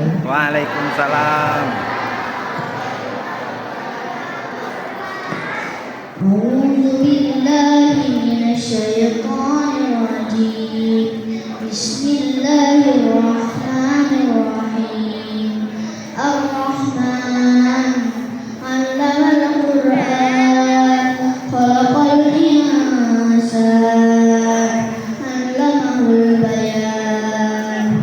Waalaikumsalam. A'udzu billahi minasyaitonir rajim. Bismillahirrahmanirrahim. Ar-Rahman 'allamal Qur'an, khalaqal insan, 'allamahul bayan.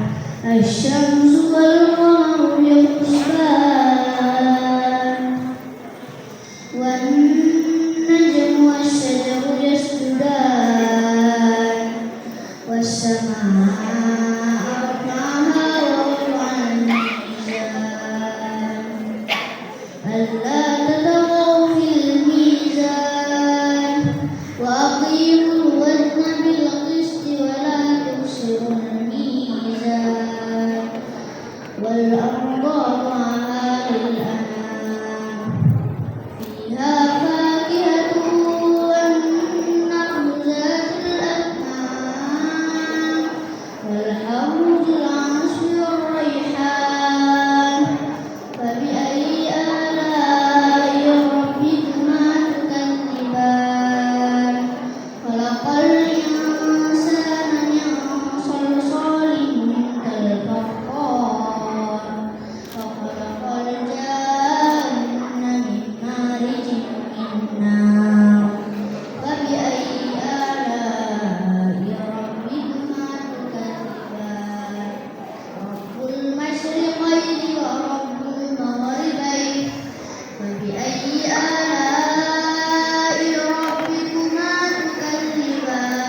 Asy-syamsu wal qamaru bihusban, wan najmu wasy-syajaru yasjudan, was-samaa'a rafa'aha wa wada'al mizan, alla tataghaw fil mizan, wa aqimul wazna bil qisti wa la tukhsirul mizan, wal arda wa'ala lil anam, fiha fakihatun wan nakhlu zatul akmam, wal habbu dzul 'asfi war rayhan. Fabi ayyi ala'i rabbikuma tukadziban. Khalaqal insana min salsalin kal fakhar, wa khalaqal janna min marijin min nar. Fabi ayyi ala'i rabbikuma tukadziban. Rabbul masyriqaini wa rabbul maghribaini. Fabi ayyi ala'i rabbikuma tukadziban.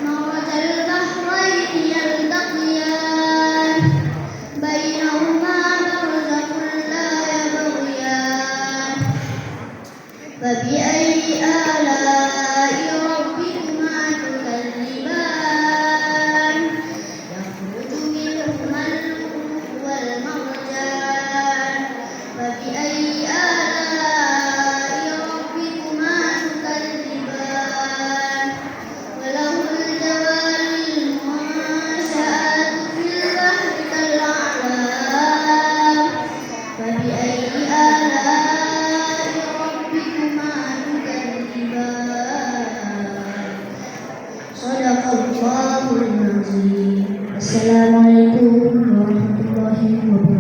Marajal bahraini yaltaqiyan, bainahuma barzakhun la yabghiyan. Fabi ayyi ala'i rabbikuma tukadziban. Yakhruju minhumal lu'lu'u wal marjan. Fabi ayyi ala'i rabbikuma tukadziban. Walahul jawaril munsha'atu fil bahri kal a'lam. Fabi ayyi ala'i rabbikuma tukadziban. Shadaqallahul azim. Assalamualaikum warahmatullahi wabarakatuh.